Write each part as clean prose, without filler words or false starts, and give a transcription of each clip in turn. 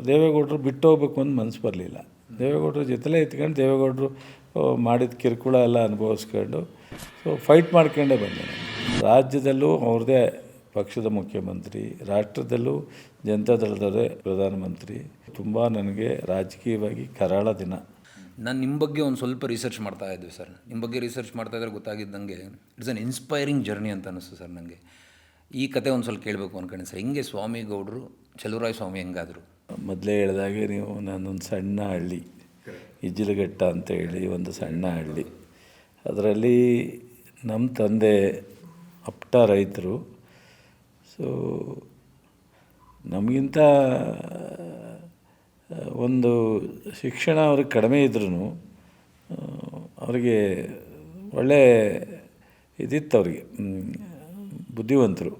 ದೇವೇಗೌಡರು ಬಿಟ್ಟು ಹೋಗ್ಬೇಕು ಅಂತ ಮನಸ್ಸು ಬರಲಿಲ್ಲ. ದೇವೇಗೌಡರ ಜೊತೆಲೇ ಇತ್ಕೊಂಡು ದೇವೇಗೌಡರು ಮಾಡಿದ ಕಿರುಕುಳ ಎಲ್ಲ ಅನುಭವಿಸ್ಕೊಂಡು ಫೈಟ್ ಮಾಡ್ಕೊಂಡೇ ಬಂದೆ ನಾನು. ರಾಜ್ಯದಲ್ಲೂ ಅವ್ರದ್ದೇ ಪಕ್ಷದ ಮುಖ್ಯಮಂತ್ರಿ, ರಾಷ್ಟ್ರದಲ್ಲೂ ಜನತಾದಳದವರೇ ಪ್ರಧಾನಮಂತ್ರಿ. ತುಂಬ ನನಗೆ ರಾಜಕೀಯವಾಗಿ ಕರಾಳ ದಿನ. ನಾನು ನಿಮ್ಮ ಬಗ್ಗೆ ಒಂದು ಸ್ವಲ್ಪ ರಿಸರ್ಚ್ ಮಾಡ್ತಾ ಇದ್ದೆ ಸರ್. ನಿಮ್ಮ ಬಗ್ಗೆ ರಿಸರ್ಚ್ ಮಾಡ್ತಾ ಇದ್ರೆ ಗೊತ್ತಾಗಿದ್ದಂಗೆ ಇಟ್ಸ್ ಅನ್ ಇನ್ಸ್ಪೈರಿಂಗ್ ಜರ್ನಿ ಅಂತ ಅನ್ನಿಸ್ತು ಸರ್ ನನಗೆ. ಈ ಕತೆ ಒಂದು ಸ್ವಲ್ಪ ಕೇಳಬೇಕು ಅಂದ್ಕೊಂಡೆ ಸರ್. ಹಿಂಗೆ ಸ್ವಾಮಿಗೌಡರು ಚಲುವರಾಯ ಸ್ವಾಮಿ ಹೆಂಗಾದರು? ಮೊದಲೇ ಹೇಳಿದಾಗೆ ನೀವು, ನಾನೊಂದು ಸಣ್ಣ ಹಳ್ಳಿ, ಇಜ್ಜಲಘಟ್ಟ ಅಂತ ಹೇಳಿ ಒಂದು ಸಣ್ಣ ಹಳ್ಳಿ. ಅದರಲ್ಲಿ ನಮ್ಮ ತಂದೆ ಅಪ್ಪಟ ರೈತರು. ಸೊ ನಮಗಿಂತ ಒಂದು ಶಿಕ್ಷಣ ಅವ್ರಿಗೆ ಕಡಿಮೆ ಇದ್ರೂ ಅವರಿಗೆ ಒಳ್ಳೆ ಇದಿತ್ತು, ಅವ್ರಿಗೆ ಬುದ್ಧಿವಂತರು.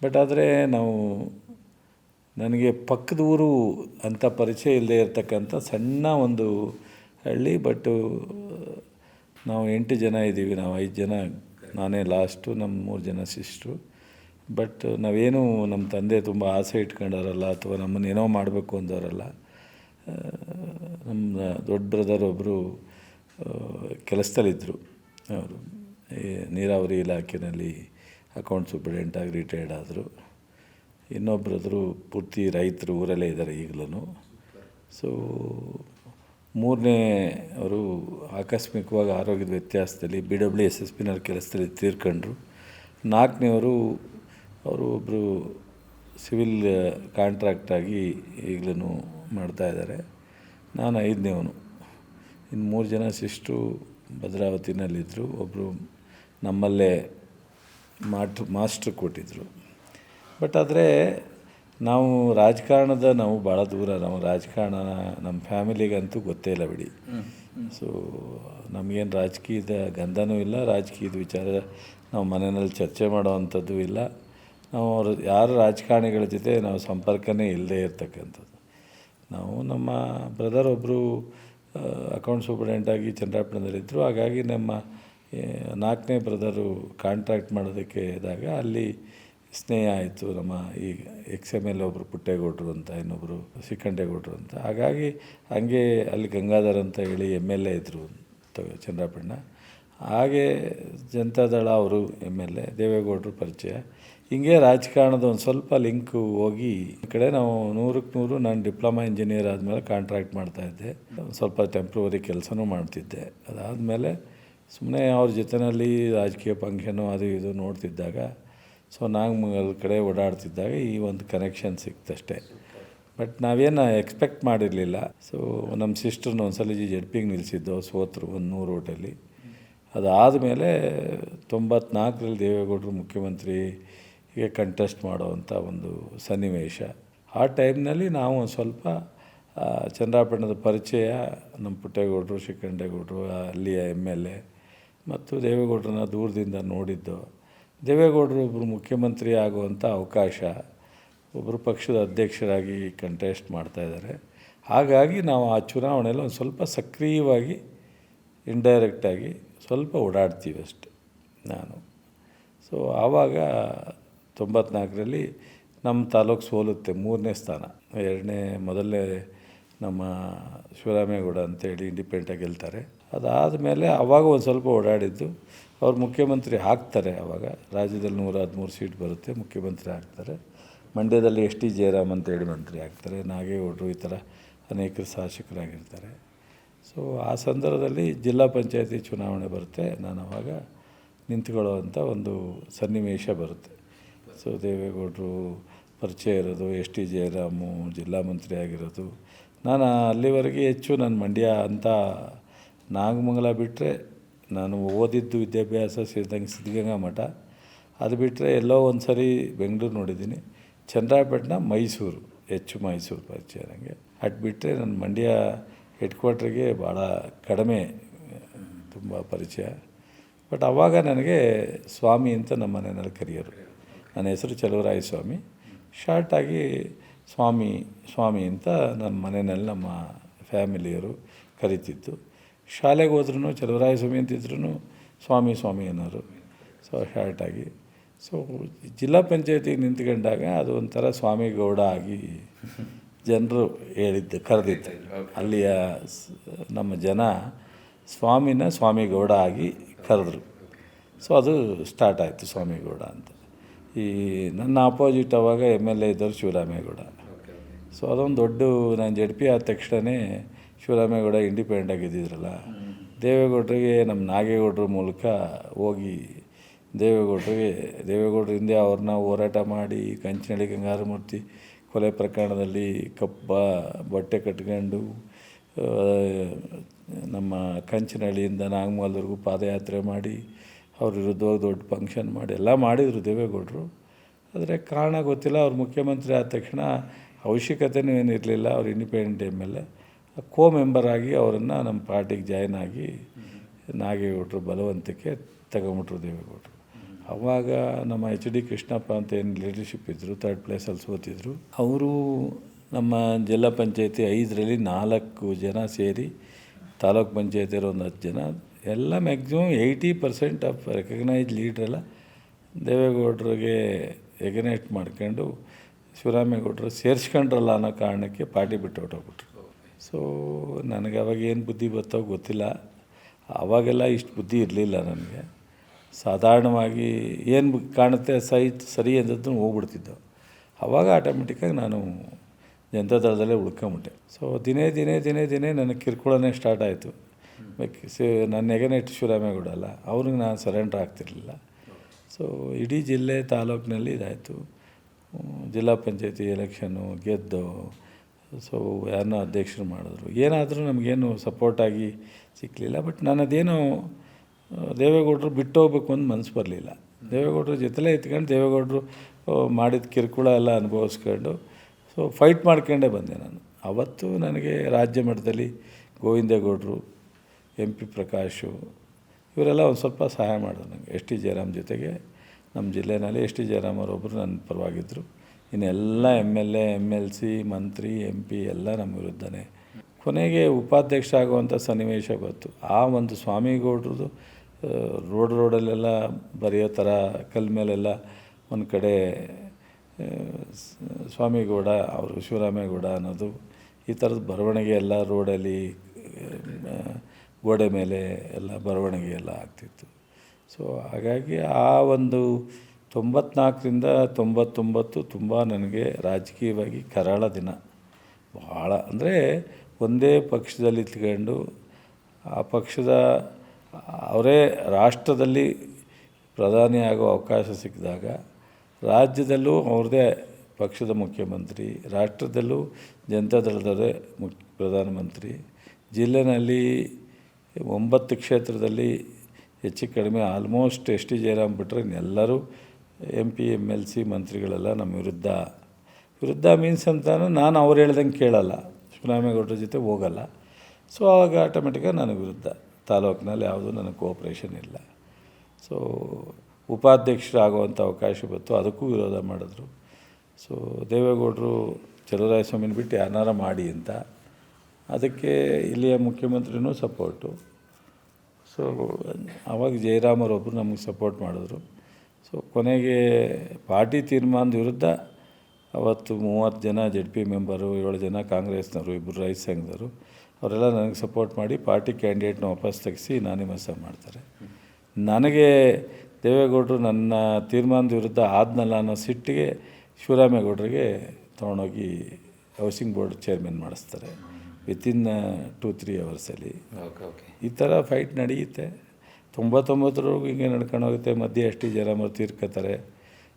ಬಟ್ ಆದರೆ ನನಗೆ ಪಕ್ಕದ ಊರು ಅಂಥ ಪರಿಚಯ ಇಲ್ಲದೆ ಇರತಕ್ಕಂಥ ಸಣ್ಣ ಒಂದು ಹಳ್ಳಿ. ಬಟ್ಟು ನಾವು 8 ಜನ ಇದ್ದೀವಿ. ನಾವು 5 ಜನ, ನಾನೇ ಲಾಸ್ಟು, ನಮ್ಮ 3 ಜನ ಸಿಸ್ಟ್ರು. ಬಟ್ ನಾವೇನು ನಮ್ಮ ತಂದೆ ತುಂಬ ಆಸೆ ಇಟ್ಕೊಂಡವರಲ್ಲ, ಅಥವಾ ನಮ್ಮನ್ನೇನೋ ಮಾಡಬೇಕು ಅಂದವರಲ್ಲ. ನಮ್ಮ ದೊಡ್ಡ ಬ್ರದರ್ ಒಬ್ಬರು ಕೆಲಸದಲ್ಲಿದ್ದರು. ಅವರು ಈ ನೀರಾವರಿ ಇಲಾಖೆಯಲ್ಲಿ ಅಕೌಂಟ್ ಸೂಪರ್ಡೆಂಟಾಗಿ ರಿಟೈರ್ಡ್ ಆದರು. ಇನ್ನೊಬ್ಬರದ್ರು ಪೂರ್ತಿ ರೈತರು, ಊರಲ್ಲೇ ಇದ್ದಾರೆ ಈಗಲೂ. ಸೊ ಮೂರನೇ ಅವರು ಆಕಸ್ಮಿಕವಾಗಿ ಆರೋಗ್ಯದ ವ್ಯತ್ಯಾಸದಲ್ಲಿ BWSSBನಲ್ಲಿ ಕೆಲಸದಲ್ಲಿ ತೀರ್ಕೊಂಡ್ರು. 4ನೇವರು ಅವರು ಒಬ್ಬರು ಸಿವಿಲ್ ಕಾಂಟ್ರಾಕ್ಟಾಗಿ ಈಗಲೂ ಮಾಡ್ತಾಯಿದ್ದಾರೆ. ನಾನು 5ನೇವನು. ಇನ್ನು 3 ಜನ ಸಿಸ್ಟ್ರು ಭದ್ರಾವತಿನಲ್ಲಿದ್ದರು. ಒಬ್ಬರು ನಮ್ಮಲ್ಲೇ ಮಾಸ್ಟ್ರ್ ಕೊಟ್ಟಿದ್ದರು. ಬಟ್ ಆದರೆ ನಾವು ಭಾಳ ದೂರ. ನಾವು ರಾಜಕಾರಣ ನಮ್ಮ ಫ್ಯಾಮಿಲಿಗಂತೂ ಗೊತ್ತೇ ಇಲ್ಲ ಬಿಡಿ. ಸೊ ನಮಗೇನು ರಾಜಕೀಯದ ಗಂಧನೂ ಇಲ್ಲ, ರಾಜಕೀಯದ ವಿಚಾರ ನಾವು ಮನೆಯಲ್ಲಿ ಚರ್ಚೆ ಮಾಡೋವಂಥದ್ದು ಇಲ್ಲ. ನಾವು ಯಾರು ರಾಜಕಾರಣಿಗಳ ಜೊತೆ ನಾವು ಸಂಪರ್ಕನೇ ಇಲ್ಲದೇ ಇರ್ತಕ್ಕಂಥದ್ದು. ನಾವು ನಮ್ಮ ಬ್ರದರ್ ಒಬ್ಬರು ಅಕೌಂಟ್ ಸೂಪರ್ಡೆಂಟಾಗಿ ಚನ್ನರಾಯಪಟ್ಟಣದಲ್ಲಿದ್ದರು. ಹಾಗಾಗಿ ನಮ್ಮ 4ನೇ ಬ್ರದರು ಕಾಂಟ್ರಾಕ್ಟ್ ಮಾಡೋದಕ್ಕೆ ಇದ್ದಾಗ ಅಲ್ಲಿ ಸ್ನೇಹ ಆಯಿತು. ನಮ್ಮ ಈ XML ಒಬ್ಬರು ಪುಟ್ಟೇಗೌಡರು ಅಂತ, ಇನ್ನೊಬ್ಬರು ಶ್ರೀಕಂಠೇಗೌಡರು ಅಂತ. ಹಾಗಾಗಿ ಹಂಗೆ ಅಲ್ಲಿ ಗಂಗಾಧರ್ ಅಂತ ಹೇಳಿ MLA ಇದ್ದರು ಚನ್ನರಾಯಪಟ್ಟಣ. ಹಾಗೆ ಜನತಾದಳ ಅವರು MLA, ದೇವೇಗೌಡರು ಪರಿಚಯ. ಹಿಂಗೆ ರಾಜಕಾರಣದ ಒಂದು ಸ್ವಲ್ಪ ಲಿಂಕು ಹೋಗಿ ಈ ಕಡೆ ನಾವು 100ಕ್ಕೆ 100. ನಾನು ಡಿಪ್ಲೊಮಾ ಇಂಜಿನಿಯರ್ ಆದಮೇಲೆ ಕಾಂಟ್ರಾಕ್ಟ್ ಮಾಡ್ತಾಯಿದ್ದೆ. ಸ್ವಲ್ಪ ಟೆಂಪ್ರವರಿ ಕೆಲಸನೂ ಮಾಡ್ತಿದ್ದೆ. ಅದಾದಮೇಲೆ ಸುಮ್ಮನೆ ಅವ್ರ ಜೊತೆಯಲ್ಲಿ ರಾಜಕೀಯ ಫಂಕ್ಷನು ಅದು ಇದು ನೋಡ್ತಿದ್ದಾಗ, ಸೊ ನಾಗಮಂಗಲ ಕಡೆ ಓಡಾಡ್ತಿದ್ದಾಗ ಈ ಒಂದು ಕನೆಕ್ಷನ್ ಸಿಕ್ತಷ್ಟೇ. ಬಟ್ ನಾವೇನು ಎಕ್ಸ್ಪೆಕ್ಟ್ ಮಾಡಿರಲಿಲ್ಲ. ಸೊ ನಮ್ಮ ಸಿಸ್ಟ್ರನ್ನ ಒಂದು ಸಲ ZPಗೆ ನಿಲ್ಲಿಸಿದ್ದು, ಸೋತರು ಒಂದು 100 ಓಟಲ್ಲಿ. ಅದಾದಮೇಲೆ 94ರಲ್ಲಿ ದೇವೇಗೌಡರು ಮುಖ್ಯಮಂತ್ರಿಗೆ ಕಂಟೆಸ್ಟ್ ಮಾಡೋವಂಥ ಒಂದು ಸನ್ನಿವೇಶ. ಆ ಟೈಮ್ನಲ್ಲಿ ನಾವು ಒಂದು ಸ್ವಲ್ಪ ಚನ್ನರಾಯಪಟ್ಟಣದ ಪರಿಚಯ, ನಮ್ಮ ಪುಟ್ಟೇಗೌಡರು, ಶ್ರೀಕಂಠೇಗೌಡರು, ಅಲ್ಲಿಯ MLA ಮತ್ತು ದೇವೇಗೌಡರನ್ನ ದೂರದಿಂದ ನೋಡಿದ್ದು. ದೇವೇಗೌಡರು ಒಬ್ಬರು ಮುಖ್ಯಮಂತ್ರಿ ಆಗುವಂಥ ಅವಕಾಶ, ಒಬ್ಬರು ಪಕ್ಷದ ಅಧ್ಯಕ್ಷರಾಗಿ ಕಂಟೆಸ್ಟ್ ಮಾಡ್ತಾಯಿದ್ದಾರೆ. ಹಾಗಾಗಿ ನಾವು ಆ ಚುನಾವಣೆಯಲ್ಲಿ ಒಂದು ಸ್ವಲ್ಪ ಸಕ್ರಿಯವಾಗಿ, ಇಂಡೈರೆಕ್ಟಾಗಿ ಸ್ವಲ್ಪ ಓಡಾಡ್ತೀವಿ ಅಷ್ಟೆ ನಾನು. ಸೊ ಆವಾಗ 94ರಲ್ಲಿ ನಮ್ಮ ತಾಲೂಕು ಸೋಲುತ್ತೆ, 3ನೇ ಸ್ಥಾನ. ಮೊದಲನೇ ನಮ್ಮ ಶಿವರಾಮೇಗೌಡ ಅಂತೇಳಿ ಇಂಡಿಪೆಂಡೆಂಟಾಗಿ ಗೆಲ್ತಾರೆ. ಅದಾದಮೇಲೆ ಆವಾಗ ಒಂದು ಸ್ವಲ್ಪ ಓಡಾಡಿದ್ದು. ಅವ್ರು ಮುಖ್ಯಮಂತ್ರಿ ಆಗ್ತಾರೆ. ಆವಾಗ ರಾಜ್ಯದಲ್ಲಿ 113 ಸೀಟ್ ಬರುತ್ತೆ, ಮುಖ್ಯಮಂತ್ರಿ ಆಗ್ತಾರೆ. ಮಂಡ್ಯದಲ್ಲಿ ST ಜಯರಾಮ್ ಅಂತೇಳಿ ಮಂತ್ರಿ ಆಗ್ತಾರೆ. ನಾಗೇಗೌಡರು ಈ ಥರ ಅನೇಕರು ಶಾಸಕರಾಗಿರ್ತಾರೆ. ಸೊ ಆ ಸಂದರ್ಭದಲ್ಲಿ ಜಿಲ್ಲಾ ಪಂಚಾಯತಿ ಚುನಾವಣೆ ಬರುತ್ತೆ. ನಾನು ಆವಾಗ ನಿಂತ್ಕೊಳ್ಳೋವಂಥ ಒಂದು ಸನ್ನಿವೇಶ ಬರುತ್ತೆ. ಸೊ ದೇವೇಗೌಡರು ಪರಿಚಯ ಇರೋದು, ST ಜಯರಾಮು ಜಿಲ್ಲಾ ಮಂತ್ರಿ ಆಗಿರೋದು. ನಾನು ಅಲ್ಲಿವರೆಗೆ ಹೆಚ್ಚು ನನ್ನ ಮಂಡ್ಯ ಅಂತ ನಾಗಮಂಗಲ ಬಿಟ್ಟರೆ, ನಾನು ಓದಿದ್ದು ವಿದ್ಯಾಭ್ಯಾಸ ಸೇರಿದಂಗೆ ಸಿದ್ಧಗಂಗಾ ಮಠ, ಅದು ಬಿಟ್ಟರೆ ಎಲ್ಲೋ ಒಂದು ಸರಿ ಬೆಂಗಳೂರು ನೋಡಿದ್ದೀನಿ. ಚನ್ನರಾಯಪಟ್ಟಣ, ಮೈಸೂರು, ಹೆಚ್ಚು ಮೈಸೂರು ಪರಿಚಯ ನನಗೆ. ಅದು ಬಿಟ್ಟರೆ ನನ್ನ ಮಂಡ್ಯ ಹೆಡ್ಕ್ವಾರ್ಟ್ರಿಗೆ ಭಾಳ ಕಡಿಮೆ ತುಂಬ ಪರಿಚಯ. ಬಟ್ ಆವಾಗ ನನಗೆ ಸ್ವಾಮಿ ಅಂತ ನಮ್ಮ ಮನೆಯಲ್ಲಿ ಕರೆಯೋರು. ನನ್ನ ಹೆಸರು ಚಲುವರಾಯ ಸ್ವಾಮಿ, ಶಾರ್ಟಾಗಿ ಸ್ವಾಮಿ ಅಂತ ನಮ್ಮ ಮನೆಯಲ್ಲಿ ನಮ್ಮ ಫ್ಯಾಮಿಲಿಯವರು ಕರಿತಿದ್ದು. ಶಾಲೆಗೆ ಹೋದ್ರೂ ಚಲುವರಾಯ ಸ್ವಾಮಿ ಅಂತಿದ್ರು, ಸ್ವಾಮಿ ಅನ್ನೋರು. ಸೊ ಶಾರ್ಟಾಗಿ. ಸೊ ಜಿಲ್ಲಾ ಪಂಚಾಯತಿಗೆ ನಿಂತ್ಕೊಂಡಾಗ ಅದು ಒಂಥರ ಸ್ವಾಮಿಗೌಡ ಆಗಿ ಜನರು ಕರೆದಿದ್ದು ಅಲ್ಲಿಯ ನಮ್ಮ ಜನ ಸ್ವಾಮಿನ ಸ್ವಾಮಿಗೌಡ ಆಗಿ ಕರೆದ್ರು. ಸೊ ಅದು ಸ್ಟಾರ್ಟ್ ಆಯಿತು ಸ್ವಾಮಿಗೌಡ ಅಂತ. ಈ ನನ್ನ ಆಪೋಸಿಟ್ ಅವಾಗ MLA ಇದ್ದವರು ಶಿವರಾಮೇಗೌಡ. ಸೊ ಅದೊಂದು ದೊಡ್ಡ ನಾನು ZP ಆದ ತಕ್ಷಣವೇ ಶಿವರಾಮೇಗೌಡ ಇಂಡಿಪೆಂಡೆಂಟ್ ಆಗಿದ್ದಿದ್ರಲ್ಲ, ದೇವೇಗೌಡರಿಗೆ ನಮ್ಮ ನಾಗೇಗೌಡರ ಮೂಲಕ ಹೋಗಿ ದೇವೇಗೌಡರ ಹಿಂದೆ ಅವ್ರನ್ನ ಹೋರಾಟ ಮಾಡಿ ಕಂಚಿನಳ್ಳಿ ಗಂಗಾಧರಮೂರ್ತಿ ಕೊಲೆ ಪ್ರಕರಣದಲ್ಲಿ ಬಟ್ಟೆ ಕಟ್ಕೊಂಡು ನಮ್ಮ ಕಂಚಿನಳ್ಳಿಯಿಂದ ನಾಗಮಲ್ವರೆಗೂ ಪಾದಯಾತ್ರೆ ಮಾಡಿ ಅವ್ರ ವಿರುದ್ಧವಾಗಿ ದೊಡ್ಡ ಫಂಕ್ಷನ್ ಮಾಡಿ ಎಲ್ಲ ಮಾಡಿದರು ದೇವೇಗೌಡರು. ಆದರೆ ಕಾರಣ ಗೊತ್ತಿಲ್ಲ. ಅವ್ರು ಮುಖ್ಯಮಂತ್ರಿ ಆದ ತಕ್ಷಣ ಅವಶ್ಯಕತೆಯೂ ಏನಿರಲಿಲ್ಲ. ಅವ್ರು ಇಂಡಿಪೆಂಡೆಂಟ್ MLA ಮೆಂಬರ್ ಆಗಿ ಅವರನ್ನು ನಮ್ಮ ಪಾರ್ಟಿಗೆ ಜಾಯ್ನ್ ಆಗಿ ನಾಗೇಗೌಡರು ಬಲವಂತಕ್ಕೆ ತಗೊಂಬಿಟ್ರು ದೇವೇಗೌಡರು. ಆವಾಗ ನಮ್ಮ HD ಕೃಷ್ಣಪ್ಪ ಅಂತ ಏನು ಲೀಡರ್ಶಿಪ್ ಇದ್ದರು, 3rd ಪ್ಲೇಸಲ್ಲಿ ಸೋತಿದ್ರು. ಅವರು ನಮ್ಮ ಜಿಲ್ಲಾ ಪಂಚಾಯತಿ 5ರಲ್ಲಿ 4 ಜನ ಸೇರಿ, ತಾಲೂಕು ಪಂಚಾಯತಿಯವರು ಒಂದು 10 ಜನ, ಎಲ್ಲ ಮ್ಯಾಕ್ಸಿಮಮ್ 80% ಆಫ್ ರೆಕಗ್ನೈಸ್ಡ್ ಲೀಡ್ರೆಲ್ಲ ದೇವೇಗೌಡರಿಗೆ ಎಗನೇಟ್ ಮಾಡ್ಕೊಂಡು ಶಿವರಾಮೇಗೌಡರು ಸೇರಿಸ್ಕೊಂಡ್ರಲ್ಲ ಅನ್ನೋ ಕಾರಣಕ್ಕೆ ಪಾರ್ಟಿ ಬಿಟ್ಟು ಹೊರಟೋಗ್ಬಿಟ್ರು. ಸೊ ನನಗೆ ಅವಾಗ ಏನು ಬುದ್ಧಿ ಬರ್ತೋ ಗೊತ್ತಿಲ್ಲ. ಆವಾಗೆಲ್ಲ ಇಷ್ಟು ಬುದ್ಧಿ ಇರಲಿಲ್ಲ ನನಗೆ. ಸಾಧಾರಣವಾಗಿ ಏನು ಕಾಣುತ್ತೆ ಸರಿ ಅಂದದ್ದು ಹೋಗ್ಬಿಡ್ತಿದ್ದವು. ಆವಾಗ ಆಟೋಮೆಟಿಕ್ಕಾಗಿ ನಾನು ಜನತಾದಳದಲ್ಲೇ ಉಳ್ಕೊಂಬಿಟ್ಟೆ. ಸೊ ದಿನೇ ನನಗೆ ಕಿರ್ಕೊಳ್ಳೋನೇ ಸ್ಟಾರ್ಟ್ ಆಯಿತು. ನನ್ನ ಎಗನೇಟ್ ಶಿವರಾಮೇಗೌಡ ಅಲ್ಲ, ಅವ್ರಿಗೆ ನಾನು ಸರೆಂಡ್ರ್ ಆಗ್ತಿರಲಿಲ್ಲ. ಸೊ ಇಡೀ ಜಿಲ್ಲೆ ತಾಲೂಕಿನಲ್ಲಿ ಇದಾಯಿತು. ಜಿಲ್ಲಾ ಪಂಚಾಯತಿ ಎಲೆಕ್ಷನ್ನು ಗೆದ್ದು ಸೊ ಯಾರನ್ನೋ ಅಧ್ಯಕ್ಷರು ಮಾಡಿದ್ರು. ಏನಾದರೂ ನಮಗೇನು ಸಪೋರ್ಟಾಗಿ ಸಿಕ್ಕಲಿಲ್ಲ. ಬಟ್ ನನ್ನದೇನು ದೇವೇಗೌಡರು ಬಿಟ್ಟು ಹೋಗ್ಬೇಕು ಅಂತ ಮನಸ್ಸು ಬರಲಿಲ್ಲ. ದೇವೇಗೌಡರ ಜೊತೆಲೇ ಇತ್ಕೊಂಡು ದೇವೇಗೌಡರು ಮಾಡಿದ ಕಿರುಕುಳ ಎಲ್ಲ ಅನುಭವಿಸ್ಕೊಂಡು ಸೊ ಫೈಟ್ ಮಾಡ್ಕೊಂಡೇ ಬಂದೆ ನಾನು. ಅವತ್ತು ನನಗೆ ರಾಜ್ಯ ಮಟ್ಟದಲ್ಲಿ ಗೋವಿಂದೇಗೌಡರು, MP ಪ್ರಕಾಶು ಇವರೆಲ್ಲ ಒಂದು ಸ್ವಲ್ಪ ಸಹಾಯ ಮಾಡಿದ್ರು ನನಗೆ. ST ಜಯರಾಮ್ ಜೊತೆಗೆ ನಮ್ಮ ಜಿಲ್ಲೆಯಲ್ಲಿ ST ಜಯರಾಮ್ ಅವರೊಬ್ಬರು ನನ್ನ ಪರವಾಗಿದ್ದರು. ಇನ್ನೆಲ್ಲ MLA, MLC, ಮಂತ್ರಿ, MP ಎಲ್ಲ ನಮ್ಮ ವಿರುದ್ಧನೇ. ಕೊನೆಗೆ ಉಪಾಧ್ಯಕ್ಷ ಆಗುವಂಥ ಸನ್ನಿವೇಶ ಬಂತು. ಆ ಒಂದು ಸ್ವಾಮಿಗೌಡ್ರದ್ದು ರೋಡಲ್ಲೆಲ್ಲ ಬರೆಯೋ ಥರ ಕಲ್ ಮೇಲೆಲ್ಲ ಒಂದು ಕಡೆ ಸ್ವಾಮಿಗೌಡ ಅವರು ಶಿವರಾಮೇಗೌಡ ಅನ್ನೋದು ಈ ಥರದ ಬರವಣಿಗೆ ಎಲ್ಲ ರೋಡಲ್ಲಿ ಗೋಡೆ ಮೇಲೆ ಎಲ್ಲ ಬರವಣಿಗೆ ಎಲ್ಲ ಆಗ್ತಿತ್ತು. ಸೊ ಹಾಗಾಗಿ ಆ ಒಂದು 94ರಿಂದ 99 ತುಂಬ ನನಗೆ ರಾಜಕೀಯವಾಗಿ ಕರಾಳ ದಿನ. ಭಾಳ ಅಂದರೆ ಒಂದೇ ಪಕ್ಷದಲ್ಲಿ ಇತ್ಕೊಂಡು ಆ ಪಕ್ಷದ ಅವರೇ ರಾಷ್ಟ್ರದಲ್ಲಿ ಪ್ರಧಾನಿ ಆಗೋ ಅವಕಾಶ ಸಿಕ್ಕಿದಾಗ ರಾಜ್ಯದಲ್ಲೂ ಅವ್ರದ್ದೇ ಪಕ್ಷದ ಮುಖ್ಯಮಂತ್ರಿ, ರಾಷ್ಟ್ರದಲ್ಲೂ ಜನತಾದಳದವರೇ ಪ್ರಧಾನಮಂತ್ರಿ, ಜಿಲ್ಲೆಯಲ್ಲಿ 9 ಕ್ಷೇತ್ರದಲ್ಲಿ ಹೆಚ್ಚು ಕಡಿಮೆ ಆಲ್ಮೋಸ್ಟ್ ST ಜಯರಾಮ್ ಬಿಟ್ಟರೆ ಎಲ್ಲರೂ MP, MLC ಮಂತ್ರಿಗಳೆಲ್ಲ ನಮ್ಮ ವಿರುದ್ಧ ಮೀನ್ಸ್ ಅಂತಾನು ನಾನು ಅವ್ರು ಹೇಳ್ದಂಗೆ ಕೇಳಲ್ಲ, ಶಿವರಾಮೇಗೌಡರ ಜೊತೆ ಹೋಗಲ್ಲ. ಸೊ ಆವಾಗ ಆಟೋಮೆಟಿಕಾಗಿ ನನಗೆ ವಿರುದ್ಧ ತಾಲೂಕಿನಲ್ಲಿ ಯಾವುದೂ ನನಗೆ ಕೋಆಪ್ರೇಷನ್ ಇಲ್ಲ. ಸೊ ಉಪಾಧ್ಯಕ್ಷರಾಗುವಂಥ ಅವಕಾಶ ಬಂತು, ಅದಕ್ಕೂ ವಿರೋಧ ಮಾಡಿದ್ರು. ಸೊ ದೇವೇಗೌಡರು ಚಲುವರಾಯಸ್ವಾಮಿನ ಬಿಟ್ಟು ಯಾರನ್ನಾರ ಮಾಡಿ ಅಂತ, ಅದಕ್ಕೆ ಇಲ್ಲಿಯ ಮುಖ್ಯಮಂತ್ರಿನೂ ಸಪೋರ್ಟು. ಸೊ ಆವಾಗ ಜಯರಾಮರೊಬ್ಬರು ನಮಗೆ ಸಪೋರ್ಟ್ ಮಾಡಿದ್ರು. ಸೊ ಕೊನೆಗೆ ಪಾರ್ಟಿ ತೀರ್ಮಾನದ ವಿರುದ್ಧ ಅವತ್ತು 30 ಜನ ZP ಮೆಂಬರು, 7 ಜನ ಕಾಂಗ್ರೆಸ್ನವರು, 2 ರೈತ ಸಂಘದವರು ಅವರೆಲ್ಲ ನನಗೆ ಸಪೋರ್ಟ್ ಮಾಡಿ ಪಾರ್ಟಿ ಕ್ಯಾಂಡಿಡೇಟ್ನ ವಾಪಸ್ ತೆಗೆಸಿ ನಾನಿಮಸ ಮಾಡ್ತಾರೆ. ನನಗೆ ದೇವೇಗೌಡರು ನನ್ನ ತೀರ್ಮಾನದ ವಿರುದ್ಧ ಆದ್ನಲ್ಲ ಅನ್ನೋ ಸಿಟ್ಟಿಗೆ ಶಿವರಾಮೇಗೌಡರಿಗೆ ತೊಗೊಂಡೋಗಿ ಹೌಸಿಂಗ್ ಬೋರ್ಡ್ ಚೇರ್ಮನ್ ಮಾಡಿಸ್ತಾರೆ ವಿತಿನ್ 2-3 ಅವರ್ಸಲ್ಲಿ. ಈ ಥರ ಫೈಟ್ ನಡೆಯುತ್ತೆ. 99ರವರೆಗೂ ಹಿಂಗೆ ನಡ್ಕೊಂಡು ಹೋಗುತ್ತೆ. ಮಧ್ಯೆ ST ಜಯರಾಮ್ ಅವ್ರು ತೀರ್ಕೋತಾರೆ.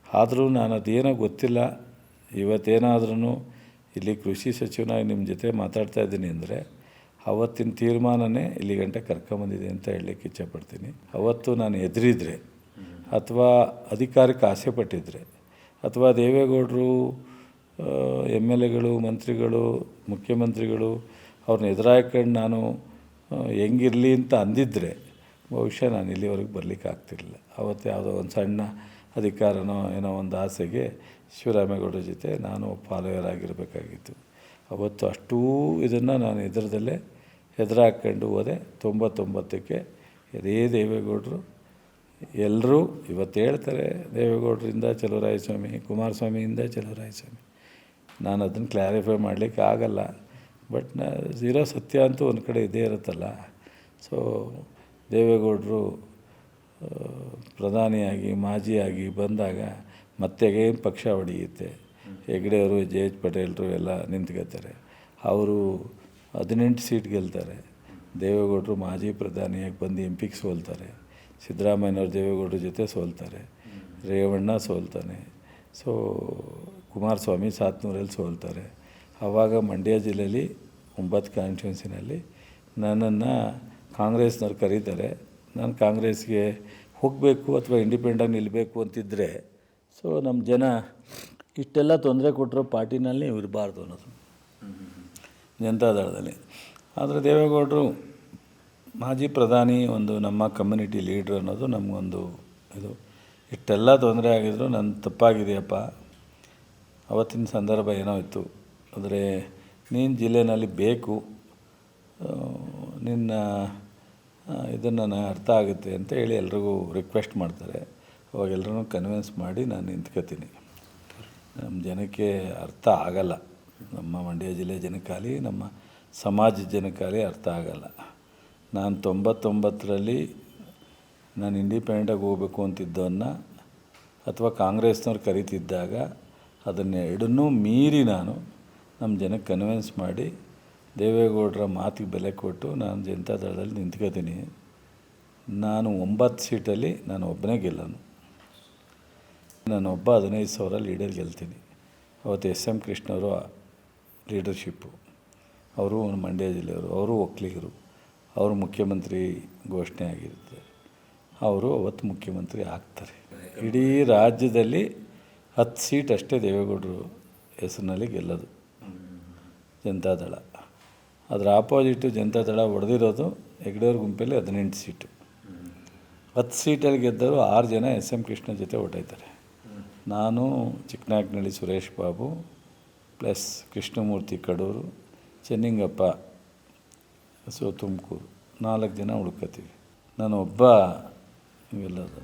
ಆದರೂ ನಾನು ಅದೇನೋ ಗೊತ್ತಿಲ್ಲ, ಇವತ್ತೇನಾದ್ರೂ ಇಲ್ಲಿ ಕೃಷಿ ಸಚಿವನಾಗಿ ನಿಮ್ಮ ಜೊತೆ ಮಾತಾಡ್ತಾ ಇದ್ದೀನಿ ಅಂದರೆ ಅವತ್ತಿನ ತೀರ್ಮಾನನೇ ಇಲ್ಲಿ ಗಂಟೆ ಕರ್ಕೊಂಬಂದಿದೆ ಅಂತ ಹೇಳಲಿಕ್ಕೆ ಇಚ್ಛೆಪಡ್ತೀನಿ. ಅವತ್ತು ನಾನು ಎದುರಿದ್ರೆ ಅಥವಾ ಅಧಿಕಾರಕ್ಕೆ ಆಸೆ ಪಟ್ಟಿದ್ರೆ ಅಥವಾ ದೇವೇಗೌಡರು MLAಗಳು, ಮಂತ್ರಿಗಳು, ಮುಖ್ಯಮಂತ್ರಿಗಳು ಅವ್ರನ್ನ ಎದುರಾಕೊಂಡು ನಾನು ಹೆಂಗಿರಲಿ ಅಂತ ಅಂದಿದ್ದರೆ ಬಹುಶಃ ನಾನು ಇಲ್ಲಿವರೆಗೆ ಬರಲಿಕ್ಕೆ ಆಗ್ತಿರಲಿಲ್ಲ. ಅವತ್ತು ಯಾವುದೋ ಒಂದು ಸಣ್ಣ ಅಧಿಕಾರನೋ ಏನೋ ಒಂದು ಆಸೆಗೆ ಶಿವರಾಮೇಗೌಡರ ಜೊತೆ ನಾನು ಫಾಲೋವರ್ ಆಗಿರಬೇಕಾಗಿತ್ತು. ಅವತ್ತು ಅಷ್ಟೂ ಇದನ್ನು ನಾನು ಎದುರಾಕೊಂಡು ಹೋದೆ. 99ಕ್ಕೆ ಇದೇ ದೇವೇಗೌಡರು ಎಲ್ಲರೂ ಇವತ್ತು ಹೇಳ್ತಾರೆ, ದೇವೇಗೌಡರಿಂದ ಚಲುವರಾಯಸ್ವಾಮಿ, ಕುಮಾರಸ್ವಾಮಿಯಿಂದ ಚಲುವರಾಯಸ್ವಾಮಿ, ನಾನು ಅದನ್ನು ಕ್ಲಾರಿಫೈ ಮಾಡಲಿಕ್ಕೆ ಆಗಲ್ಲ. ಬಟ್ ಇರೋ ಸತ್ಯ ಅಂತೂ ಒಂದು ಕಡೆ ಇದ್ದೇ ಇರುತ್ತಲ್ಲ. ಸೊ ದೇವೇಗೌಡರು ಪ್ರಧಾನಿಯಾಗಿ ಮಾಜಿಯಾಗಿ ಬಂದಾಗ ಮತ್ತೆ ಏನು ಪಕ್ಷ ಹೊಡೆಯುತ್ತೆ. ಹೆಗ್ಡೆಯವರು ಜೆ ಎಚ್ ಪಟೇಲರು ಎಲ್ಲ ನಿಂತ್ಕೋತಾರೆ. ಅವರು 18 ಸೀಟ್ ಗೆಲ್ತಾರೆ. ದೇವೇಗೌಡರು ಮಾಜಿ ಪ್ರಧಾನಿಯಾಗಿ ಬಂದು ಎಂ ಪಿಗೆ ಸೋಲ್ತಾರೆ. ಸಿದ್ದರಾಮಯ್ಯನವ್ರು ದೇವೇಗೌಡರ ಜೊತೆ ಸೋಲ್ತಾರೆ. ರೇವಣ್ಣ ಸೋಲ್ತಾನೆ. ಸೊ ಕುಮಾರಸ್ವಾಮಿ 700ರಲ್ಲಿ ಸೋಲ್ತಾರೆ. ಆವಾಗ ಮಂಡ್ಯ ಜಿಲ್ಲೆಯಲ್ಲಿ 9 ಕಾನ್ಸ್ಟಿಟ್ಯೂನ್ಸಿನಲ್ಲಿ ನನ್ನನ್ನು ಕಾಂಗ್ರೆಸ್ನವ್ರು ಕರೀತಾರೆ. ನಾನು ಕಾಂಗ್ರೆಸ್ಗೆ ಹೋಗಬೇಕು ಅಥವಾ ಇಂಡಿಪೆಂಡಾಗಿ ನಿಲ್ಲಬೇಕು ಅಂತಿದ್ದರೆ, ಸೊ ನಮ್ಮ ಜನ ಇಷ್ಟೆಲ್ಲ ತೊಂದರೆ ಕೊಟ್ಟಿರೋ ಪಾರ್ಟಿನಲ್ಲಿ ನೀವು ಇರಬಾರ್ದು ಅನ್ನೋದು ಜನತಾದಳದಲ್ಲಿ. ಆದರೆ ದೇವೇಗೌಡರು ಮಾಜಿ ಪ್ರಧಾನಿ, ಒಂದು ನಮ್ಮ ಕಮ್ಯುನಿಟಿ ಲೀಡ್ರ್ ಅನ್ನೋದು ನಮಗೊಂದು ಇದು. ಇಷ್ಟೆಲ್ಲ ತೊಂದರೆ ಆಗಿದ್ರು ನನ್ನ ತಪ್ಪಾಗಿದೆಯಪ್ಪ, ಅವತ್ತಿನ ಸಂದರ್ಭ ಏನೋ ಇತ್ತು, ಆದರೆ ನೀನು ಜಿಲ್ಲೆನಲ್ಲಿ ಬೇಕು, ನಿನ್ನ ಇದನ್ನು ನನಗೆ ಅರ್ಥ ಆಗುತ್ತೆ ಅಂತ ಹೇಳಿ ಎಲ್ರಿಗೂ ರಿಕ್ವೆಸ್ಟ್ ಮಾಡ್ತಾರೆ. ಅವಾಗ ಎಲ್ಲರೂ ಕನ್ವಿನ್ಸ್ ಮಾಡಿ ನಾನು ನಿಂತ್ಕೋತೀನಿ. ನಮ್ಮ ಜನಕ್ಕೆ ಅರ್ಥ ಆಗಲ್ಲ, ನಮ್ಮ ಮಂಡ್ಯ ಜಿಲ್ಲೆ ಜನಕ್ಕಾಗಲಿ ನಮ್ಮ ಸಮಾಜದ ಜನಕ್ಕಾಗಲಿ ಅರ್ಥ ಆಗಲ್ಲ. ನಾನು 99ರಲ್ಲಿ ನಾನು ಇಂಡಿಪೆಂಡೆಂಟಾಗಿ ಹೋಗಬೇಕು ಅಂತಿದ್ದವನ್ನ ಅಥವಾ ಕಾಂಗ್ರೆಸ್ನವ್ರು ಕರೀತಿದ್ದಾಗ ಅದನ್ನೆರಡನ್ನೂ ಮೀರಿ ನಾನು ನಮ್ಮ ಜನಕ್ಕೆ ಕನ್ವಿನ್ಸ್ ಮಾಡಿ ದೇವೇಗೌಡರ ಮಾತಿಗೆ ಬೆಲೆ ಕೊಟ್ಟು ನಾನು ಜನತಾದಳದಲ್ಲಿ ನಿಂತ್ಕೋತೀನಿ. ನಾನು 9 ಸೀಟಲ್ಲಿ ನಾನು ಒಬ್ಬನೇ ಗೆಲ್ಲನು. ನಾನೊಬ್ಬ 15,000 ಲೀಡರ್ ಗೆಲ್ತೀನಿ. ಅವತ್ತು SM ಕೃಷ್ಣವರು ಲೀಡರ್ಶಿಪ್ಪು, ಅವರು ಮಂಡ್ಯ ಜಿಲ್ಲೆಯವರು, ಅವರು ಒಕ್ಕಲಿಗರು, ಅವರು ಮುಖ್ಯಮಂತ್ರಿ ಘೋಷಣೆ ಆಗಿರುತ್ತೆ. ಅವರು ಅವತ್ತು ಮುಖ್ಯಮಂತ್ರಿ ಆಗ್ತಾರೆ. ಇಡೀ ರಾಜ್ಯದಲ್ಲಿ 10 ಸೀಟ್ ಅಷ್ಟೇ ದೇವೇಗೌಡರು ಹೆಸರಿನಲ್ಲಿ ಗೆಲ್ಲೋದು ಜನತಾದಳ. ಅದರ ಆಪೋಸಿಟು ಜನತಾದಳ ಹೊಡೆದಿರೋದು ಹೆಗ್ಡೆಯವ್ರ ಗುಂಪಲ್ಲಿ 18 ಸೀಟು. 10 ಸೀಟಲ್ಲಿ ಗೆದ್ದರು 6 ಜನ SM ಕೃಷ್ಣ ಜೊತೆ ಹೊಟ್ಟೈತಾರೆ. ನಾನು, ಚಿಕ್ಕನಾಯಕನಹಳ್ಳಿ ಸುರೇಶ್ ಬಾಬು ಪ್ಲಸ್ ಕೃಷ್ಣಮೂರ್ತಿ ಕಡೂರು, ಚೆನ್ನಿಂಗಪ್ಪ ತುಮಕೂರು, 4 ಜನ ಹುಡುಕತ್ತೀವಿ. ನಾನು ಒಬ್ಬ ಗೆಲ್ಲೋದು.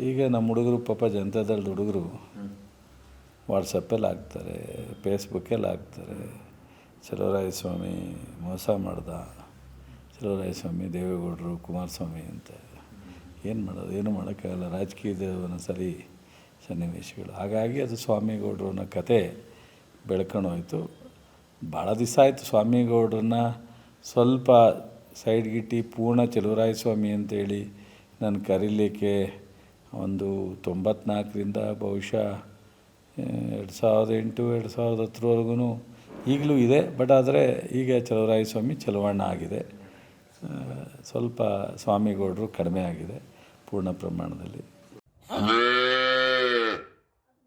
ಈಗ ನಮ್ಮ ಹುಡುಗರು ಪಾಪ ಜನತಾದಳದ ಹುಡುಗರು ವಾಟ್ಸಪ್ಪಲ್ಲಿ ಹಾಕ್ತಾರೆ, ಫೇಸ್ಬುಕ್ಕಲ್ಲಿ ಹಾಕ್ತಾರೆ, ಚಲುವರಾಯಸ್ವಾಮಿ ಮೋಸ ಮಾಡ್ದ, ಚಲುವರಾಯಸ್ವಾಮಿ ದೇವೇಗೌಡರು ಕುಮಾರಸ್ವಾಮಿ ಅಂತ. ಏನು ಮಾಡೋದು, ಏನು ಮಾಡೋಕ್ಕಾಗಲ್ಲ. ರಾಜಕೀಯದ ಒಂದೊಂದ್ಸರಿ ಸನ್ನಿವೇಶಗಳು. ಹಾಗಾಗಿ ಅದು ಸ್ವಾಮಿಗೌಡರು ಅನ್ನೋ ಕತೆ ಬೆಳ್ಕೊಂಡು ಹೋಯಿತು. ಭಾಳ ದಿವಸ ಆಯಿತು ಸ್ವಾಮಿಗೌಡ್ರನ್ನ ಸ್ವಲ್ಪ ಸೈಡ್ಗಿಟ್ಟು ಪೂರ್ಣ ಚಲುವರಾಯಸ್ವಾಮಿ ಅಂತೇಳಿ ನಾನು ಕರೀಲಿಕ್ಕೆ. ಒಂದು 94ರಿಂದ ಬಹುಶಃ 2008 2010ವರೆಗೂ ಈಗಲೂ ಇದೆ. ಬಟ್ ಆದರೆ ಈಗ ಚಲುವರಾಯಸ್ವಾಮಿ ಚಲುವಣ್ಣ ಆಗಿದೆ. ಸ್ವಲ್ಪ ಸ್ವಾಮಿಗೌಡರು ಕಡಿಮೆ ಆಗಿದೆ ಪೂರ್ಣ ಪ್ರಮಾಣದಲ್ಲಿ.